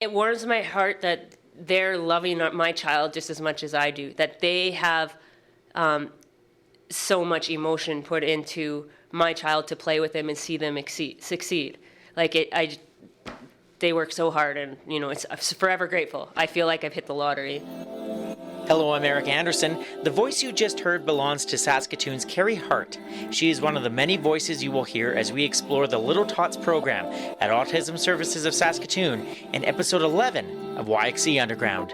It warms my heart that they're loving my child just as much as I do, that they have so much emotion put into my child to play with them and see them succeed. They work so hard, and I'm forever grateful. I feel like I've hit the lottery. Hello, I'm Eric Anderson. The voice you just heard belongs to Saskatoon's Carrie Hart. She is one of the many voices you will hear as we explore the Little Tots program at Autism Services of Saskatoon in episode 11 of YXE Underground.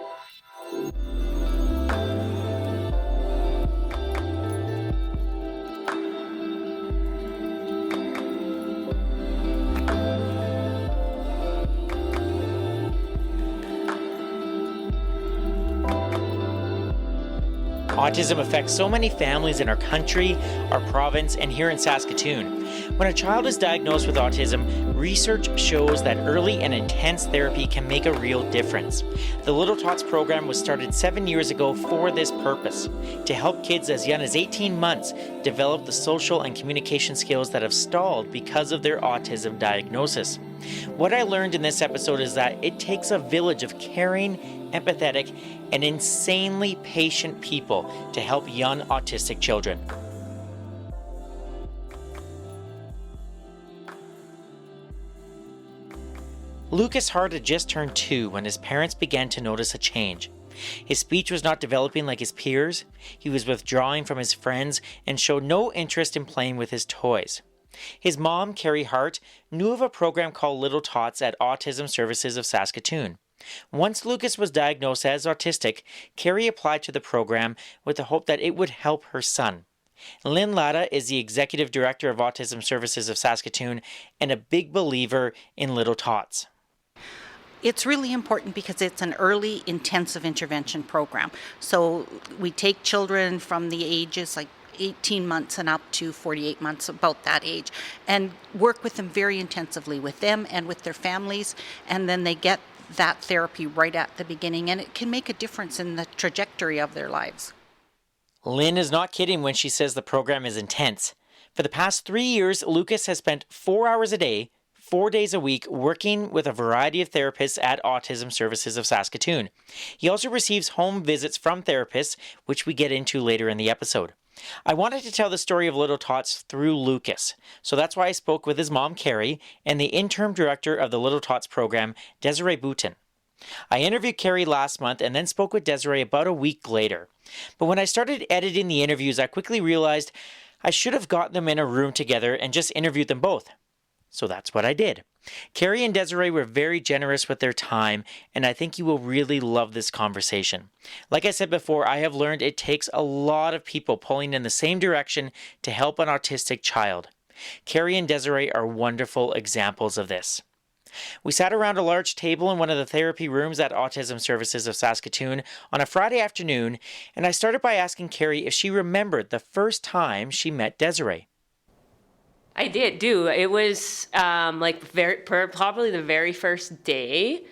Autism affects so many families in our country, our province, and here in Saskatoon. When a child is diagnosed with autism, research shows that early and intense therapy can make a real difference. The Little Tots program was started 7 years ago for this purpose, to help kids as young as 18 months develop the social and communication skills that have stalled because of their autism diagnosis. What I learned in this episode is that it takes a village of caring, empathetic, and insanely patient people to help young autistic children. Lucas Hart had just turned 2 when his parents began to notice a change. His speech was not developing like his peers, he was withdrawing from his friends, and showed no interest in playing with his toys. His mom, Carrie Hart, knew of a program called Little Tots at Autism Services of Saskatoon. Once Lucas was diagnosed as autistic, Carrie applied to the program with the hope that it would help her son. Lynn Latta is the Executive Director of Autism Services of Saskatoon and a big believer in Little Tots. It's really important because it's an early intensive intervention program. So we take children from the ages like 18 months and up to 48 months, about that age, and work with them very intensively, with them and with their families, and then they get that therapy right at the beginning, and it can make a difference in the trajectory of their lives. Lynn is not kidding when she says the program is intense. For the past 3 years, Lucas has spent 4 hours a day, 4 days a week, working with a variety of therapists at Autism Services of Saskatoon. He also receives home visits from therapists, which we get into later in the episode. I wanted to tell the story of Little Tots through Lucas, so that's why I spoke with his mom, Carrie, and the interim director of the Little Tots program, Desiree Boutin. I interviewed Carrie last month and then spoke with Desiree about a week later. But when I started editing the interviews, I quickly realized I should have gotten them in a room together and just interviewed them both. So that's what I did. Carrie and Desiree were very generous with their time, and I think you will really love this conversation. Like I said before, I have learned it takes a lot of people pulling in the same direction to help an autistic child. Carrie and Desiree are wonderful examples of this. We sat around a large table in one of the therapy rooms at Autism Services of Saskatoon on a Friday afternoon, and I started by asking Carrie if she remembered the first time she met Desiree. I do. It was probably the very first day,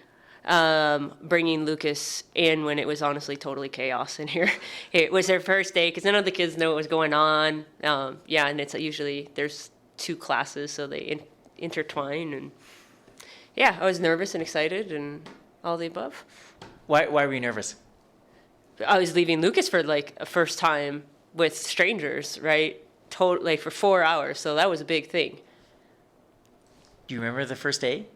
bringing Lucas in when it was honestly totally chaos in here. It was their first day because none of the kids know what was going on. And it's usually there's 2 classes, so they intertwine. And yeah, I was nervous and excited and all the above. Why were you nervous? I was leaving Lucas for like a first time with strangers, right? Totally for 4 hours, so that was a big thing. Do you remember the first day?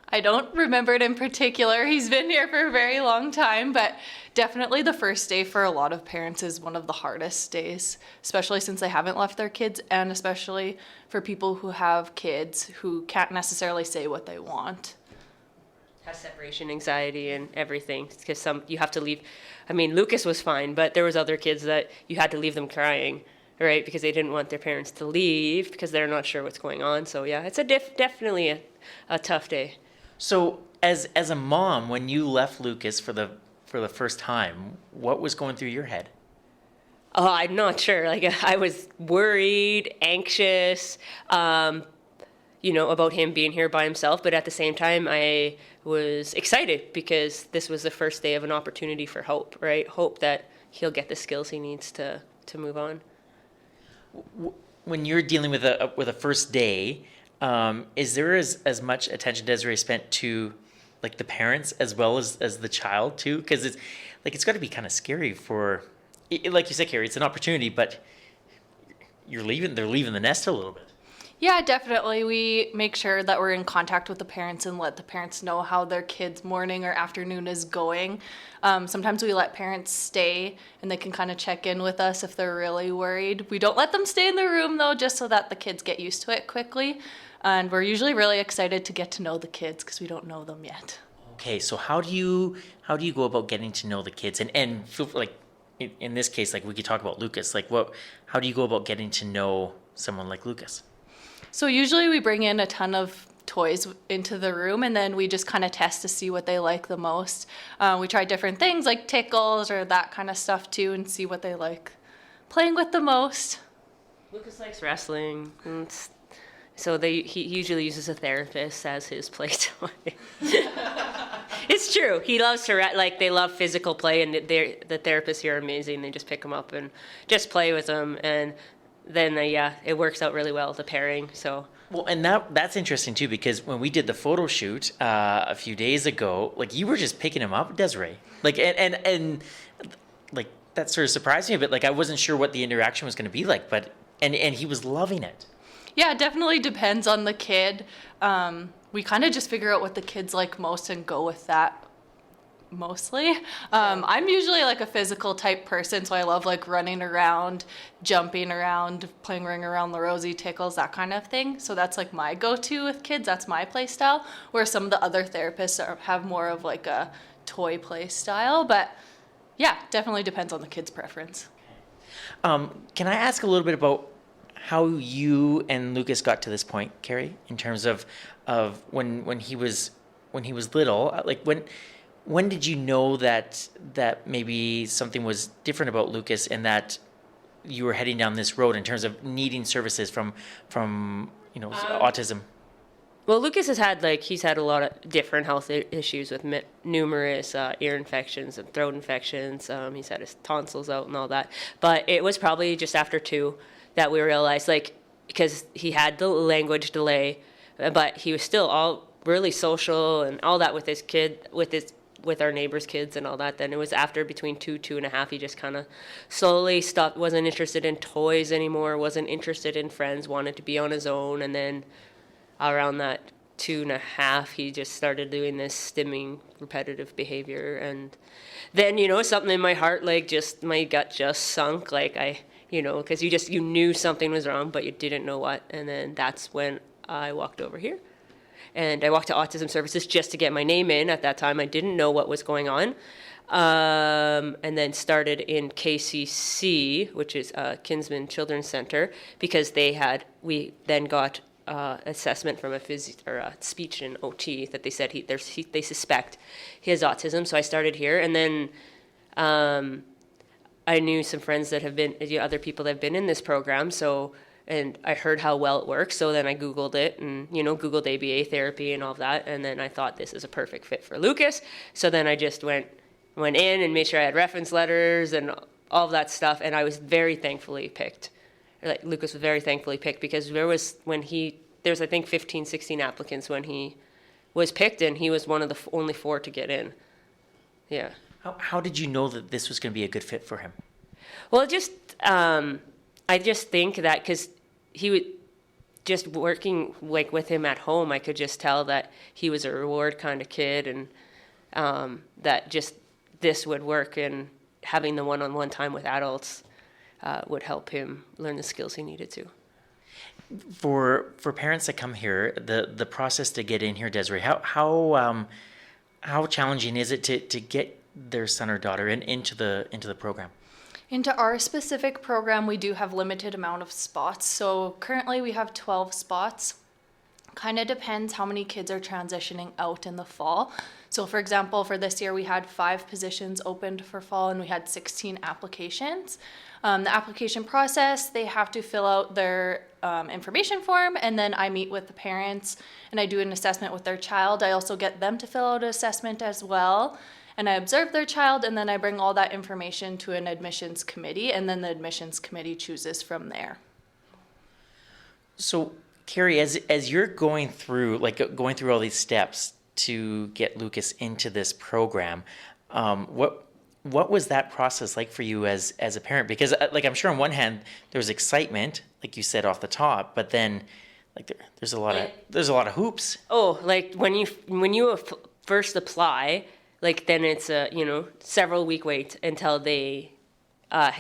I don't remember it in particular. He's been here for a very long time, but definitely the first day for a lot of parents is one of the hardest days, especially since they haven't left their kids, and especially for people who have kids who can't necessarily say what they want. Has separation anxiety and everything, because you have to leave. I mean, Lucas was fine, but there was other kids that you had to leave them crying, right? Because they didn't want their parents to leave because they're not sure what's going on. So yeah, it's definitely a tough day. So as a mom, when you left Lucas for the first time, what was going through your head? Oh, I'm not sure. I was worried, anxious, about him being here by himself. But at the same time, I was excited because this was the first day of an opportunity for hope, right? Hope that he'll get the skills he needs to move on. When you're dealing with a first day, is there as much attention Desiree spent to like the parents as well as the child too? Because it's got to be kind of scary like you said, Carrie, it's an opportunity, but they're leaving the nest a little bit. Yeah, definitely. We make sure that we're in contact with the parents and let the parents know how their kid's morning or afternoon is going. Sometimes we let parents stay and they can kind of check in with us if they're really worried. We don't let them stay in the room though, just so that the kids get used to it quickly. And we're usually really excited to get to know the kids because we don't know them yet. Okay, so how do you go about getting to know the kids? And feel like in this case, like we could talk about Lucas. Like how do you go about getting to know someone like Lucas? So usually we bring in a ton of toys into the room and then we just kind of test to see what they like the most. We try different things like tickles or that kind of stuff too and see what they like playing with the most. Lucas likes wrestling. So he usually uses a therapist as his play toy. It's true. He loves to they love physical play, and the therapists here are amazing. They just pick him up and just play with him, and then it works out really well, the pairing. So well, and that's interesting too, because when we did the photo shoot a few days ago, like you were just picking him up, Desiree. Like and like that sort of surprised me a bit. Like I wasn't sure what the interaction was going to be like, but and he was loving it. Yeah, it definitely depends on the kid. We kind of just figure out what the kids like most and go with that mostly. I'm usually like a physical type person, so I love like running around, jumping around, playing Ring Around the Rosie, tickles, that kind of thing. So that's like my go-to with kids. That's my play style, where some of the other therapists have more of like a toy play style. But yeah, definitely depends on the kid's preference. Can I ask a little bit about how you and Lucas got to this point, Carrie, in terms of when he was little? Like when did you know that maybe something was different about Lucas and that you were heading down this road in terms of needing services from autism? Well, Lucas has had he's had a lot of different health issues with numerous ear infections and throat infections. He's had his tonsils out and all that. But it was probably just after 2 that we realized, because he had the language delay, but he was still all really social and all that with his kid, with our neighbors' kids and all that. Then it was after between 2.5, he just kind of slowly stopped, wasn't interested in toys anymore, wasn't interested in friends, wanted to be on his own. And then around that 2.5, he just started doing this stimming, repetitive behavior. And then, something in my heart, my gut just sunk, because you knew something was wrong, but you didn't know what. And then that's when I walked over here. And I walked to Autism Services just to get my name in. At that time, I didn't know what was going on. And then started in KCC, which is Kinsman Children's Center, because we then got assessment from a speech and OT that they said they suspect he has autism. So I started here, and then I knew some friends that have been, other people that have been in this program. And I heard how well it works. So then I Googled it and, Googled ABA therapy and all of that. And then I thought this is a perfect fit for Lucas. So then I just went in and made sure I had reference letters and all of that stuff. And I was very thankfully picked. Lucas was very thankfully picked, because there was I think 15, 16 applicants when he was picked, and he was one of the only 4 to get in. Yeah. How did you know that this was going to be a good fit for him? Well, I just think that because he would just working with him at home, I could just tell that he was a reward kind of kid, and that just this would work, and having the one-on-one time with adults would help him learn the skills he needed to. For parents that come here, the process to get in here, Desiree, how challenging is it to get their son or daughter into the program? Into our specific program, we do have limited amount of spots. So currently we have 12 spots. Kind of depends how many kids are transitioning out in the fall. So for example, for this year, we had 5 positions opened for fall, and we had 16 applications. The application process, they have to fill out their information form, and then I meet with the parents and I do an assessment with their child. I also get them to fill out an assessment as well, and I observe their child, and then I bring all that information to an admissions committee, and then the admissions committee chooses from there. So Carrie, as you're going through all these steps to get Lucas into this program. What was that process like for you as a parent? Because like I'm sure on one hand there was excitement, like you said off the top, but then like there's a lot of hoops. Oh, like when you first apply, like then it's a several week wait until they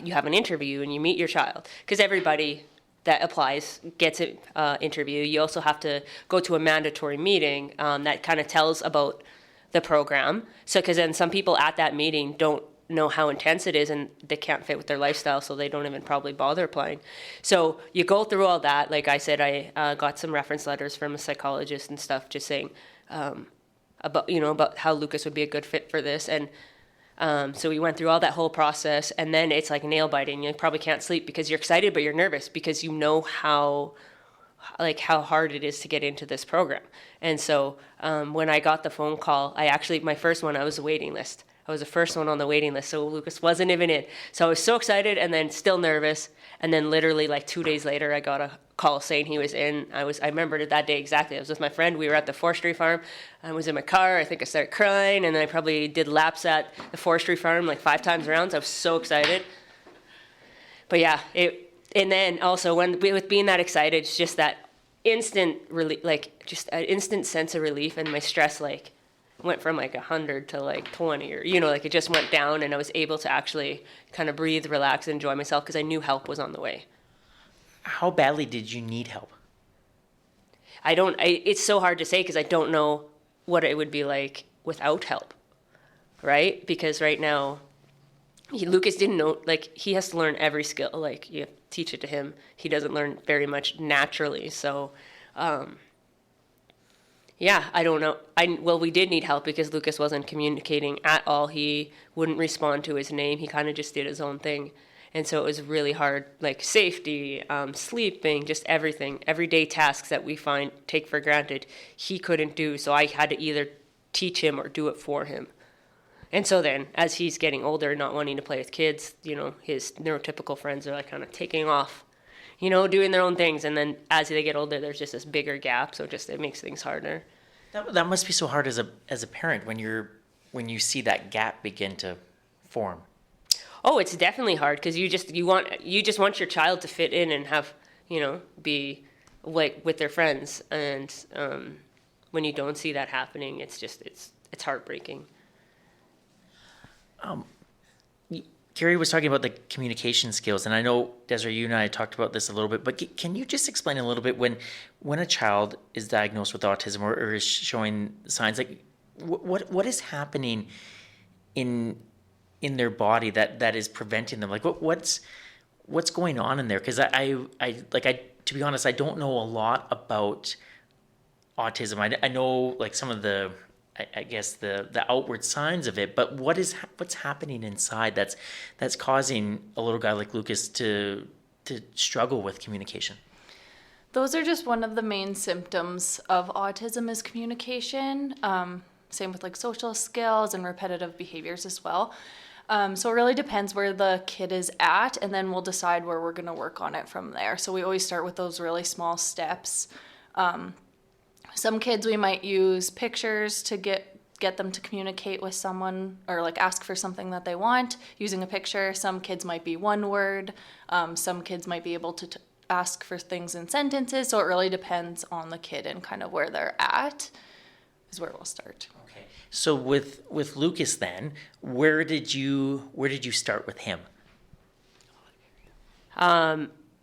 you have an interview and you meet your child, because everybody that applies gets an interview. You also have to go to a mandatory meeting that kind of tells about the program. So, because then some people at that meeting don't know how intense it is and they can't fit with their lifestyle, so they don't even probably bother applying. So you go through all that. Like I said, I got some reference letters from a psychologist and stuff just saying about how Lucas would be a good fit for this. And so we went through all that whole process, and then it's like nail biting. You probably can't sleep because you're excited, but you're nervous because you know how hard it is to get into this program. And so when I got the phone call, my first one, I was a waiting list. I was the first one on the waiting list, so Lucas wasn't even in. So I was so excited and then still nervous. And then literally like 2 days later, I got a call saying he was in. I remembered it that day exactly. I was with my friend. We were at the Forestry Farm. I was in my car. I think I started crying, and then I probably did laps at the Forestry Farm like 5 times around. So I was so excited. But yeah, and then also with being that excited, it's just that instant relief, like just an instant sense of relief, and my stress like went from like 100 to like 20, or like it just went down, and I was able to actually kind of breathe, relax, and enjoy myself because I knew help was on the way. How badly did you need help? It's so hard to say because I don't know what it would be like without help, right? Because right now, Lucas didn't know, like he has to learn every skill, like you teach it to him. He doesn't learn very much naturally, so yeah, I don't know. We did need help because Lucas wasn't communicating at all. He wouldn't respond to his name. He kind of just did his own thing. And so it was really hard, like safety, sleeping, just everything. Everyday tasks that we take for granted, he couldn't do. So I had to either teach him or do it for him. And so then, as he's getting older, not wanting to play with kids, his neurotypical friends are like kind of taking off, doing their own things. And then as they get older, there's just this bigger gap. So it makes things harder. That must be so hard as a parent when you see that gap begin to form. Oh, it's definitely hard because you just want your child to fit in and have be like with their friends, and when you don't see that happening, it's heartbreaking. Carrie was talking about the communication skills, and I know, Desiree, you and I talked about this a little bit, but can you just explain a little bit when a child is diagnosed with autism or is showing signs, like what is happening in their body that is preventing them? Like what's going on in there? Because I to be honest, I don't know a lot about autism. I know like some of the I guess the outward signs of it, but what's happening inside that's causing a little guy like Lucas to struggle with communication? Those are just one of the main symptoms of autism is communication. Same with like social skills and repetitive behaviors as well. So it really depends where the kid is at, and then we'll decide where we're going to work on it from there. So we always start with those really small steps. Some kids we might use pictures to get them to communicate with someone, or like ask for something that they want using a picture. Some kids might be one word. Some kids might be able to ask for things in sentences. So it really depends on the kid and kind of where they're at is where we'll start. Okay. So with Lucas then, where did you start with him?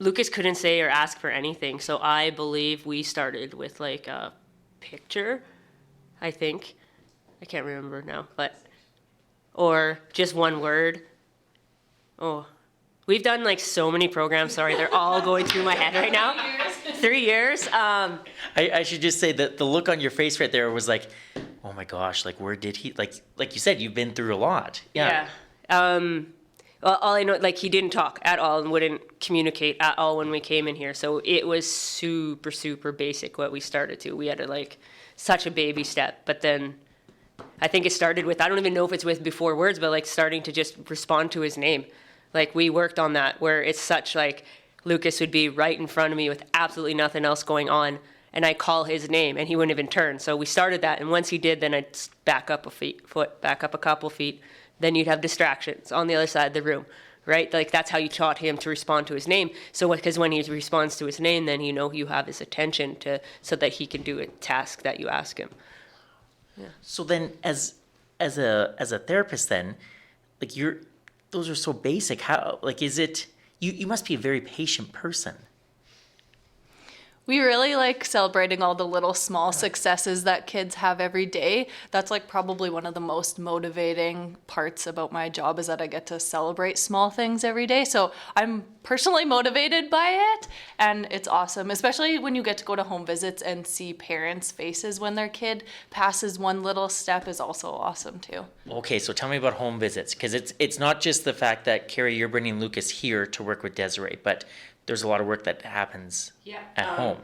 Lucas couldn't say or ask for anything, so I believe we started with like a picture, I think. I can't remember now, or just one word. Oh, we've done like so many programs. Sorry, they're all going through my head right now. 3 years. I should just say that the look on your face right there was like, oh my gosh, like where did he, like you said, you've been through a lot. Yeah. Well, all I know, like he didn't talk at all and wouldn't communicate at all when we came in here. So it was super, super basic what we started to. We had to like such a baby step. But then I think it started with, I don't even know if it's with before words, but like starting to just respond to his name. Like we worked on that where it's such like Lucas would be right in front of me with absolutely nothing else going on. and I call his name, and he wouldn't even turn. So we started that, and once he did, then I'd back up back up a couple feet. Then you'd have distractions on the other side of the room, right? Like that's how you taught him to respond to his name. So because when he responds to his name, then you have his attention so that he can do a task that you ask him. Yeah. So then, as a therapist, then, like those are so basic. How is it? You must be a very patient person. We really like celebrating all the little small successes that kids have every day. That's like probably one of the most motivating parts about my job is that I get to celebrate small things every day. So I'm personally motivated by it, and it's awesome, especially when you get to go to home visits and see parents' faces when their kid passes one little step is also awesome too. Okay, so tell me about home visits, because it's not just the fact that, Carrie, you're bringing Lucas here to work with Desiree, but there's a lot of work that happens at home.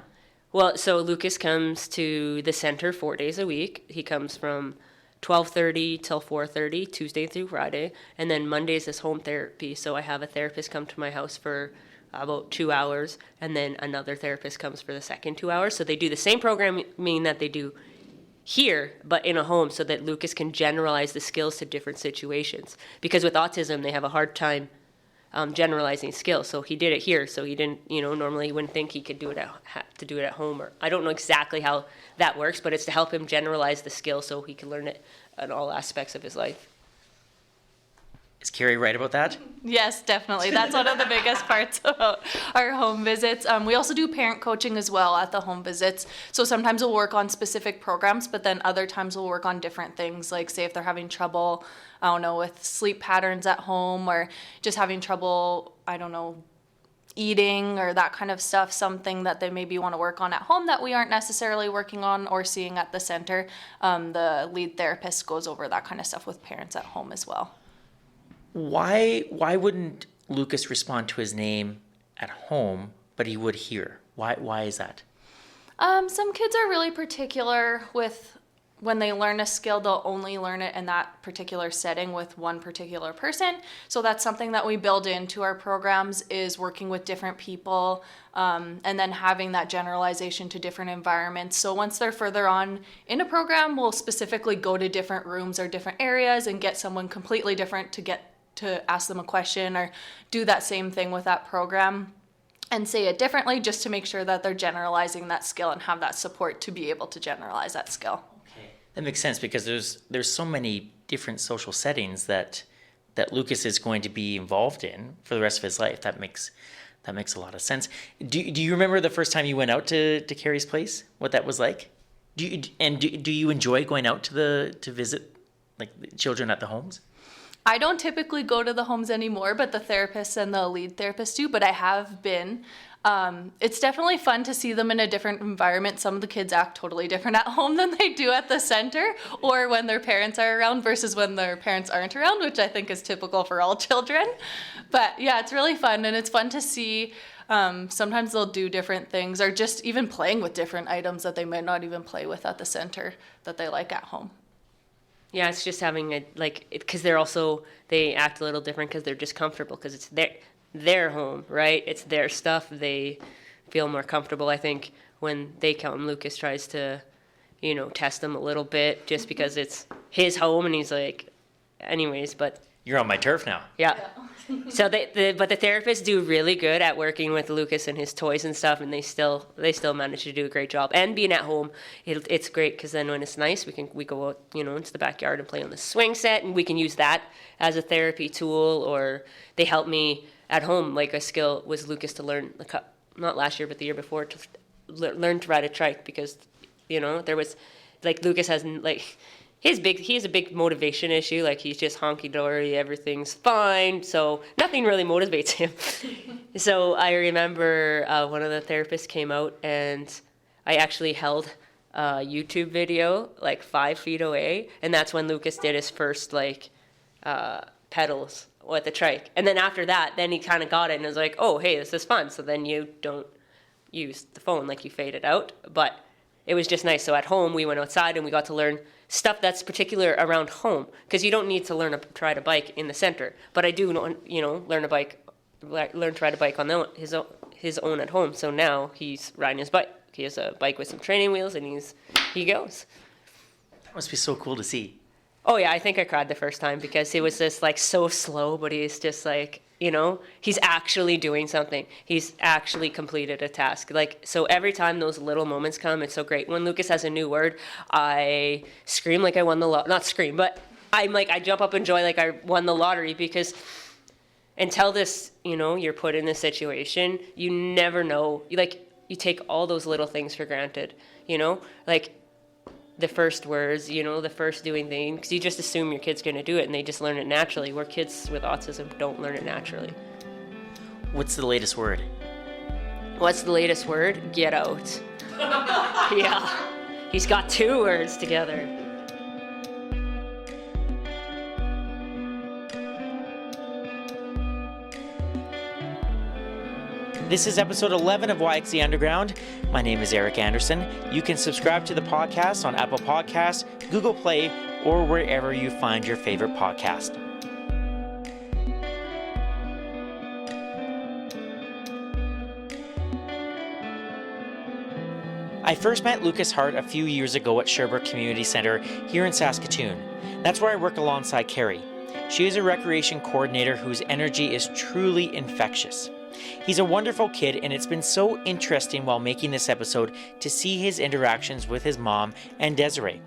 Well, so Lucas comes to the center 4 days a week. He comes from 12:30 till 4:30, Tuesday through Friday, and then Mondays is home therapy. So I have a therapist come to my house for about 2 hours, and then another therapist comes for the second 2 hours. So they do the same programming that they do here, but in a home, so that Lucas can generalize the skills to different situations. Because with autism, they have a hard time generalizing skills. So he did it here. So he didn't, normally he wouldn't think he could do it at home. Or I don't know exactly how that works, but it's to help him generalize the skill so he can learn it in all aspects of his life. Is Carrie right about that? Yes, definitely. That's one of the biggest parts about our home visits. We also do parent coaching as well at the home visits. So sometimes we'll work on specific programs, but then other times we'll work on different things, like say if they're having trouble, with sleep patterns at home, or just having trouble, eating or that kind of stuff, something that they maybe want to work on at home that we aren't necessarily working on or seeing at the center. The lead therapist goes over that kind of stuff with parents at home as well. Why wouldn't Lucas respond to his name at home, but he would here? Why is that? Some kids are really particular with when they learn a skill, they'll only learn it in that particular setting with one particular person. So that's something that we build into our programs is working with different people and then having that generalization to different environments. So once they're further on in a program, we'll specifically go to different rooms or different areas and get someone completely different to ask them a question or do that same thing with that program and say it differently just to make sure that they're generalizing that skill and have that support to be able to generalize that skill. Okay. That makes sense because there's so many different social settings that Lucas is going to be involved in for the rest of his life. That makes a lot of sense. Do you remember the first time you went out to Carrie's place? What that was like? Do you enjoy going out to visit like children at the homes? I don't typically go to the homes anymore, but the therapists and the lead therapists do, but I have been. It's definitely fun to see them in a different environment. Some of the kids act totally different at home than they do at the center or when their parents are around versus when their parents aren't around, which I think is typical for all children. But yeah, it's really fun and it's fun to see. Sometimes they'll do different things or just even playing with different items that they might not even play with at the center that they like at home. Yeah, it's just having because they act a little different because they're just comfortable because it's their home, right? It's their stuff. They feel more comfortable. I think when they come, Lucas tries to, test them a little bit just because it's his home and he's like, anyways, but. You're on my turf now. Yeah. So but the therapists do really good at working with Lucas and his toys and stuff, and they still manage to do a great job. And being at home, it's great because then when it's nice, we go out, into the backyard and play on the swing set, and we can use that as a therapy tool. Or they help me at home. Like a skill was Lucas to learn not last year but the year before to learn to ride a trike because there was Lucas has he has a big motivation issue. Like he's just honky-dory, everything's fine. So nothing really motivates him. So I remember one of the therapists came out and I actually held a YouTube video 5 feet away. And that's when Lucas did his first pedals with the trike. And then after that, then he kind of got it and was like, oh, hey, this is fun. So then you don't use the phone, you fade it out. But it was just nice. So at home, we went outside and we got to learn stuff that's particular around home because you don't need to learn to ride a bike in the center. But I do, learn to ride a bike on his own at home. So now he's riding his bike. He has a bike with some training wheels, and he goes. That must be so cool to see. Oh yeah, I think I cried the first time because he was just like so slow, but he's just like, he's actually doing something. He's actually completed a task. Like, so every time those little moments come, it's so great. When Lucas has a new word, I scream like I won the not scream, but I'm like, I jump up in joy like I won the lottery, because until this, you're put in this situation, you never know. You take all those little things for granted, like the first words, the first doing things, because you just assume your kid's going to do it and they just learn it naturally, where kids with autism don't learn it naturally. What's the latest word? What's the latest word? Get out. Yeah. He's got 2 words together. This is episode 11 of YXE Underground. My name is Eric Anderson. You can subscribe to the podcast on Apple Podcasts, Google Play, or wherever you find your favorite podcast. I first met Lucas Hart a few years ago at Sherbrooke Community Centre here in Saskatoon. That's where I work alongside Carrie. She is a recreation coordinator whose energy is truly infectious. He's a wonderful kid, and it's been so interesting while making this episode to see his interactions with his mom and Desiree.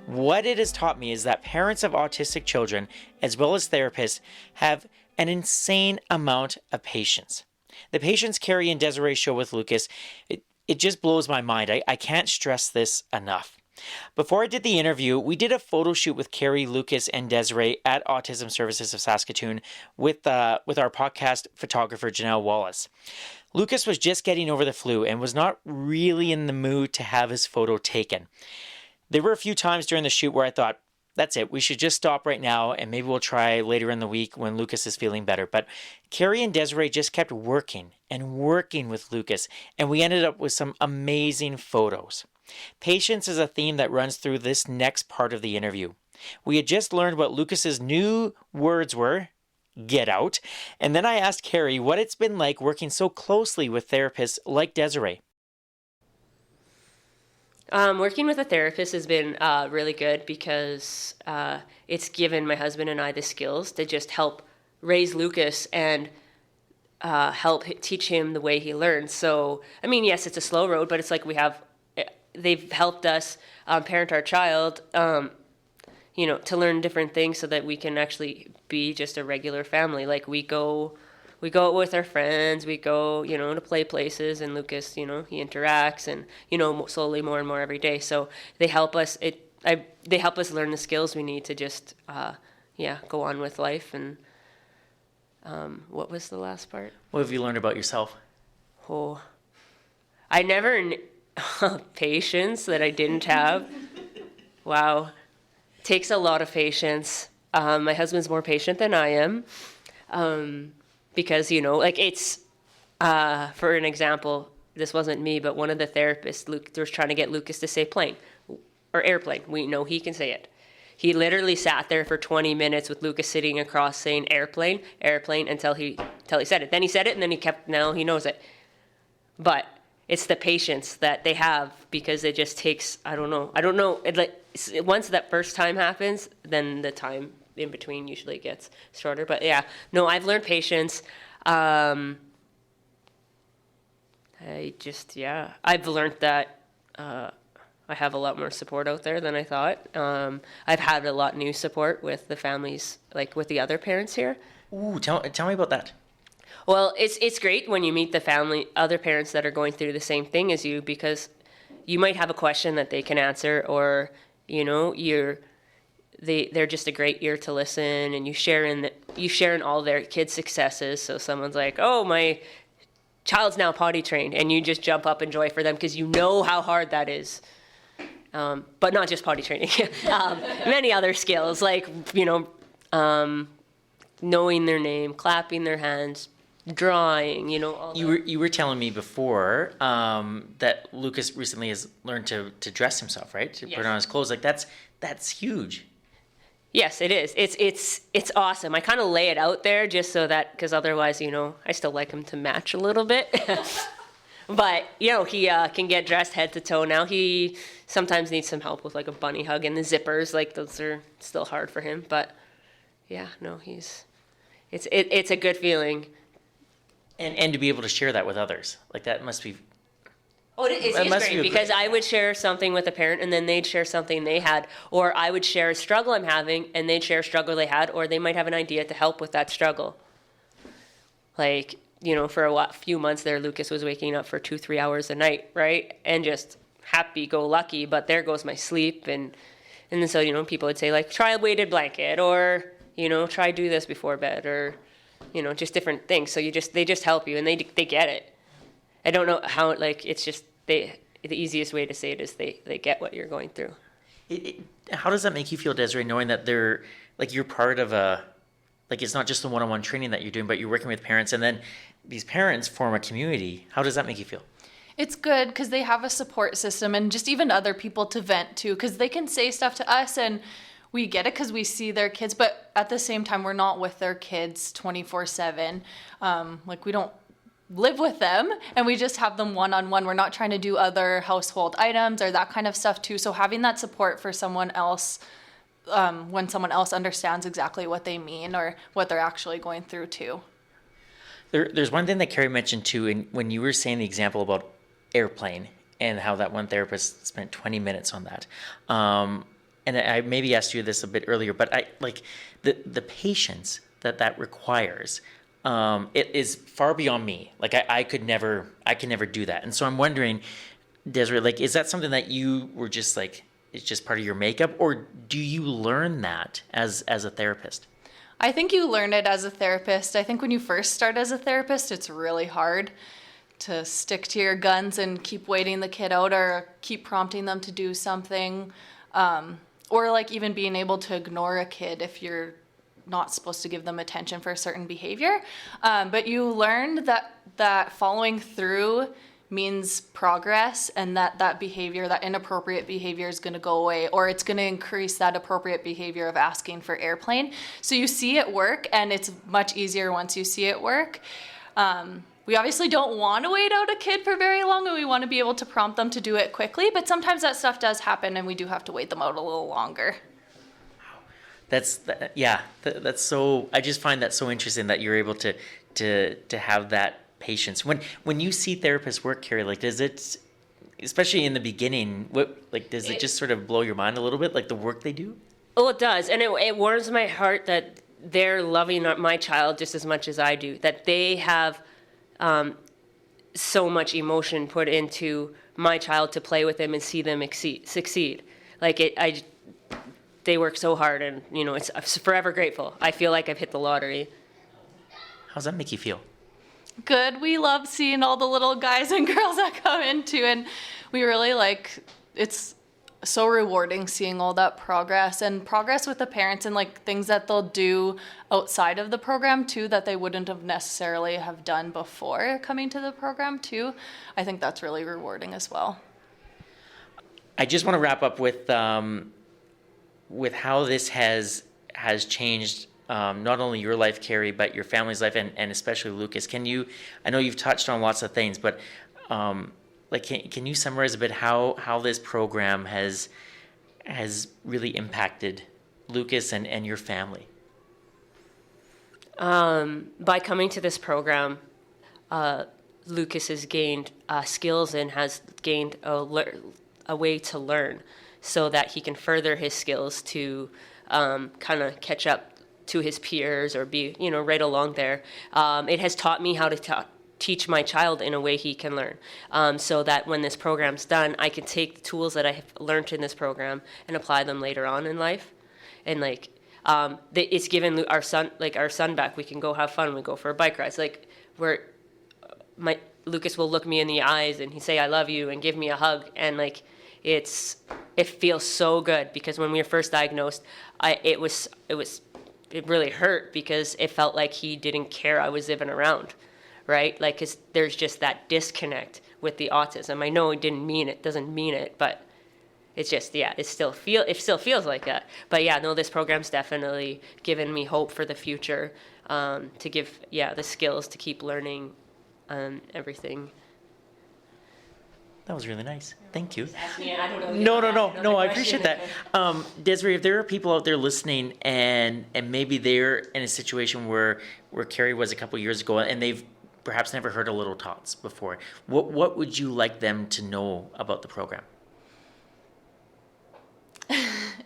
What it has taught me is that parents of autistic children, as well as therapists, have an insane amount of patience. The patience Carrie and Desiree show with Lucas, it just blows my mind. I can't stress this enough. Before I did the interview, we did a photo shoot with Carrie, Lucas, and Desiree at Autism Services of Saskatoon with our podcast photographer, Janelle Wallace. Lucas was just getting over the flu and was not really in the mood to have his photo taken. There were a few times during the shoot where I thought, that's it, we should just stop right now and maybe we'll try later in the week when Lucas is feeling better. But Carrie and Desiree just kept working and working with Lucas, and we ended up with some amazing photos. Patience is a theme that runs through this next part of the interview. We had just learned what Lucas's new words were, get out, and then I asked Carrie what it's been like working so closely with therapists like Desiree. Working with a therapist has been really good because it's given my husband and I the skills to just help raise Lucas and help teach him the way he learns. So, I mean, yes, it's a slow road, but it's like they've helped us parent our child, to learn different things so that we can actually be just a regular family. Like we go out with our friends, we go, to play places, and Lucas, he interacts and, slowly more and more every day. So they help us, they help us learn the skills we need to just, go on with life. And what was the last part? What have you learned about yourself? Oh, I never... patience that I didn't have. Wow. Takes a lot of patience. My husband's more patient than I am. Because, it's, for an example, this wasn't me, but one of the therapists, was trying to get Lucas to say plane or airplane. We know he can say it. He literally sat there for 20 minutes with Lucas sitting across saying airplane, until he said it. Then he said it, and then now he knows it. But it's the patience that they have, because it just takes, I don't know. Once that first time happens, then the time in between usually gets shorter. But yeah, no, I've learned patience. I've learned that I have a lot more support out there than I thought. I've had a lot new support with the families, like with the other parents here. Ooh, tell me about that. Well, it's great when you meet the other parents that are going through the same thing as you, because you might have a question that they can answer, or they're just a great ear to listen, and you share in all their kids' successes. So someone's like, "Oh, my child's now potty trained," and you just jump up in joy for them because you know how hard that is. But not just potty training, many other skills like knowing their name, clapping their hands, drawing, all You were telling me before that Lucas recently has learned to dress himself, right? To put on his clothes. Like that's huge. Yes, it is. It's awesome. I kind of lay it out there just so that, because otherwise, I still like him to match a little bit. But, he can get dressed head to toe now. He sometimes needs some help with, like, a bunny hug and the zippers. Like, those are still hard for him. But, yeah, no, it's a good feeling. And to be able to share that with others. Like, that must be... Oh, it's great because I would share something with a parent and then they'd share something they had. Or I would share a struggle I'm having and they'd share a struggle they had. Or they might have an idea to help with that struggle. Like... for a few months there, Lucas was waking up for 2-3 hours a night, right? And just happy-go-lucky, but there goes my sleep. And then so, people would say, like, try a weighted blanket or, try do this before bed or, just different things. So they just help you and they get it. I don't know how, like, it's just, the easiest way to say it is they get what you're going through. How does that make you feel, Desiree, knowing that they're, like, you're part of a, like, it's not just the one-on-one training that you're doing, but you're working with parents and then these parents form a community. How does that make you feel? It's good because they have a support system and just even other people to vent to because they can say stuff to us and we get it because we see their kids, but at the same time, we're not with their kids 24/7. Like we don't live with them and we just have them one-on-one. We're not trying to do other household items or that kind of stuff too. So having that support for someone else when someone else understands exactly what they mean or what they're actually going through too. There's one thing that Carrie mentioned too, when you were saying the example about airplane and how that one therapist spent 20 minutes on that. And I maybe asked you this a bit earlier, but I like the patience that requires. It is far beyond me. Like I can never do that. And so I'm wondering, Desiree, like, is that something that you were just like, it's just part of your makeup, or do you learn that as a therapist? I think you learn it as a therapist. I think when you first start as a therapist, it's really hard to stick to your guns and keep waiting the kid out or keep prompting them to do something. Or like even being able to ignore a kid if you're not supposed to give them attention for a certain behavior. But you learn that following through means progress and that behavior, that inappropriate behavior is going to go away or it's going to increase that appropriate behavior of asking for airplane. So you see it work and it's much easier once you see it work. We obviously don't want to wait out a kid for very long and we want to be able to prompt them to do it quickly, but sometimes that stuff does happen and we do have to wait them out a little longer. That's so, I just find that so interesting that you're able to have that patience. When you see therapists work, Carrie, like, does it, especially in the beginning, does it just sort of blow your mind a little bit, like the work they do? Oh, it does. And it warms my heart that they're loving my child just as much as I do, that they have so much emotion put into my child to play with them and see them succeed. Like they work so hard and, I'm forever grateful. I feel like I've hit the lottery. How does that make you feel? Good. We love seeing all the little guys and girls that come in too, and we really it's so rewarding seeing all that progress with the parents and like things that they'll do outside of the program too that they wouldn't have necessarily have done before coming to the program too. I think that's really rewarding as well. I just want to wrap up with how this has changed not only your life, Carrie, but your family's life, and especially Lucas. I know you've touched on lots of things, but can you summarize a bit how this program has really impacted Lucas and your family? By coming to this program, Lucas has gained skills and has gained a way to learn so that he can further his skills to kind of catch up to his peers or be, right along there. It has taught me how to teach my child in a way he can learn, so that when this program's done, I can take the tools that I have learned in this program and apply them later on in life. And it's given our son back. We can go have fun. We go for a bike ride. Lucas will look me in the eyes and he'd say, "I love you," and give me a hug. And it feels so good because when we were first diagnosed, it really hurt because it felt like he didn't care I was even around, right? Cause there's just that disconnect with the autism. I know it doesn't mean it, but it's just, it still feels like that. But this program's definitely given me hope for the future, to give, the skills to keep learning, everything. That was really nice. Thank you. I don't know. No, I appreciate that. Desiree, if there are people out there listening and maybe they're in a situation where Carrie was a couple years ago and they've perhaps never heard of Little Tots before, what would you like them to know about the program?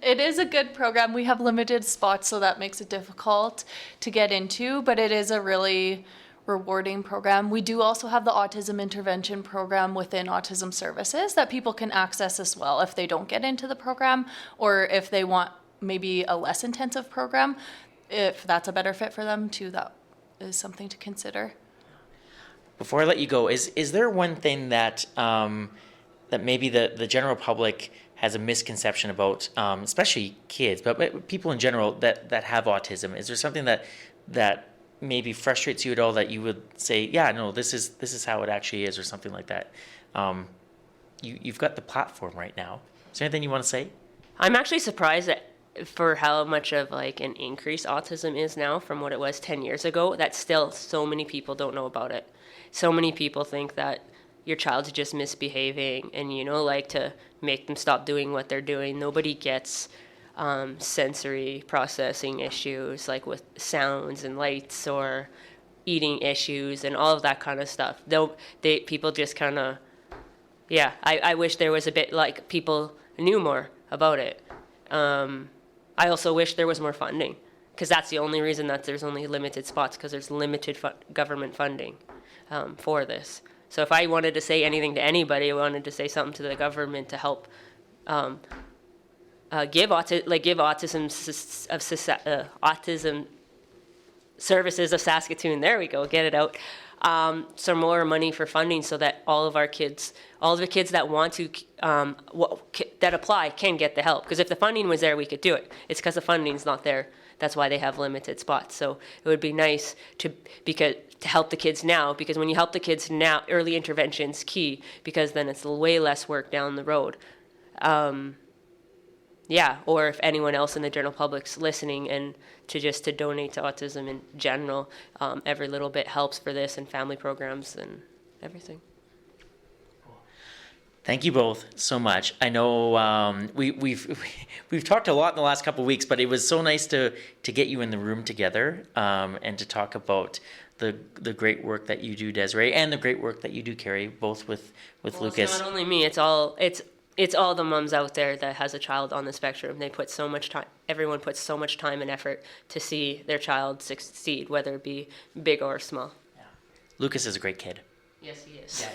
It is a good program. We have limited spots, so that makes it difficult to get into, but it is a really rewarding program. We do also have the autism intervention program within Autism Services that people can access as well if they don't get into the program, or if they want maybe a less intensive program, if that's a better fit for them too. That is something to consider. Before I let you go, is there one thing that that maybe the general public has a misconception about, especially kids, but people in general that have autism? Is there something that maybe frustrates you at all that you would say, yeah, no, this is how it actually is, or something like that? You've got the platform right now. Is there anything you want to say? I'm actually surprised for how much of like an increase autism is now from what it was 10 years ago, that still so many people don't know about it. So many people think that your child's just misbehaving and, like to make them stop doing what they're doing. Nobody gets sensory processing issues like with sounds and lights or eating issues and all of that kind of stuff. People just kind of, I wish there was a bit like people knew more about it. I also wish there was more funding, because that's the only reason that there's only limited spots, because there's limited government funding for this. So if I wanted to say anything to anybody, I wanted to say something to the government to help give Autism Services of Saskatoon, there we go, get it out, some more money for funding so that all the kids that want to, that apply can get the help. Because if the funding was there, we could do it. It's because the funding's not there. That's why they have limited spots. So it would be nice to help the kids now, because when you help the kids now, early intervention's key, because then it's way less work down the road. Or if anyone else in the general public's listening, and to donate to autism in general, every little bit helps for this, and family programs and everything. Thank you both so much. I know we've talked a lot in the last couple of weeks, but it was so nice to get you in the room together and to talk about the great work that you do, Desiree, and the great work that you do, Carrie, both with Lucas. It's not only me; it's all the moms out there that has a child on the spectrum. They put so much time. Everyone puts so much time and effort to see their child succeed, whether it be big or small. Yeah. Lucas is a great kid. Yes, he is.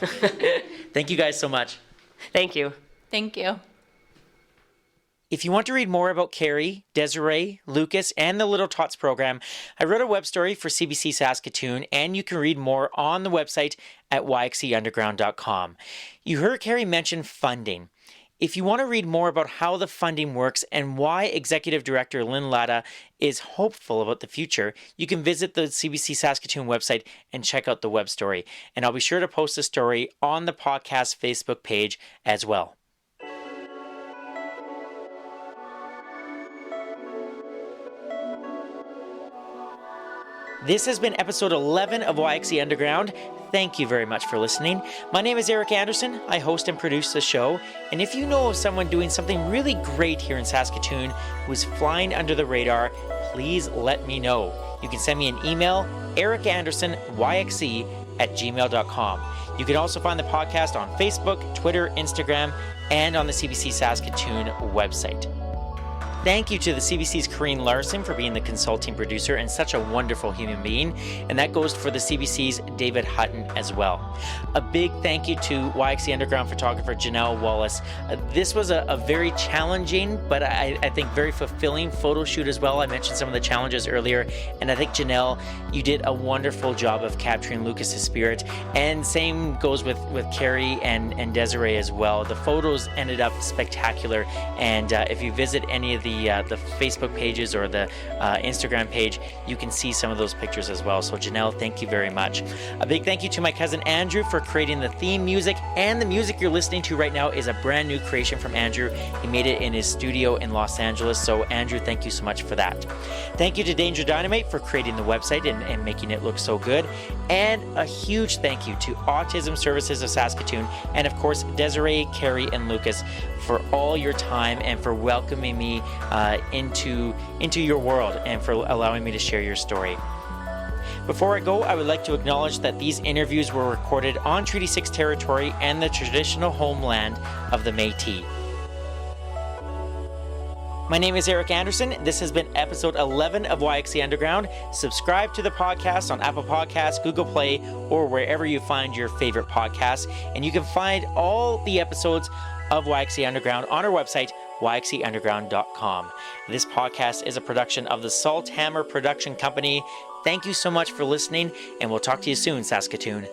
Yeah, thank you guys so much. Thank you. Thank you. If you want to read more about Carrie, Desiree, Lucas, and the Little Tots program, I wrote a web story for CBC Saskatoon, and you can read more on the website at yxeunderground.com. You heard Carrie mention funding. If you want to read more about how the funding works and why Executive Director Lynn Latta is hopeful about the future, you can visit the CBC Saskatoon website and check out the web story. And I'll be sure to post the story on the podcast Facebook page as well. This has been episode 11 of YXE Underground. Thank you very much for listening. My name is Eric Anderson. I host and produce the show. And if you know of someone doing something really great here in Saskatoon who's flying under the radar, please let me know. You can send me an email, ericandersonyxe@gmail.com. You can also find the podcast on Facebook, Twitter, Instagram, and on the CBC Saskatoon website. Thank you to the CBC's Corrine Larson for being the consulting producer and such a wonderful human being. And that goes for the CBC's David Hutton as well. A big thank you to YXE Underground photographer Janelle Wallace. This was a very challenging, but I think very fulfilling photo shoot as well. I mentioned some of the challenges earlier, and I think Janelle, you did a wonderful job of capturing Lucas's spirit. And same goes with Carrie and Desiree as well. The photos ended up spectacular. And if you visit any of the the Facebook pages or the Instagram page, you can see some of those pictures as well. So Janelle, thank you very much. A big thank you to my cousin Andrew for creating the theme music, and the music you're listening to right now is a brand new creation from Andrew. He made it in his studio in Los Angeles. So Andrew, thank you so much for that. Thank you to Danger Dynamite for creating the website and making it look so good. And a huge thank you to Autism Services of Saskatoon, and of course Desiree, Carrie, and Lucas for all your time and for welcoming me into your world and for allowing me to share your story. Before I go, I would like to acknowledge that these interviews were recorded on Treaty 6 territory and the traditional homeland of the Métis. My name is Eric Anderson. This has been episode 11 of YXC Underground. Subscribe to the podcast on Apple Podcasts, Google Play, or wherever you find your favorite podcasts. And you can find all the episodes of YXC Underground on our website, yxcunderground.com. This podcast is a production of the Salt Hammer Production Company. Thank you so much for listening, and we'll talk to you soon, Saskatoon.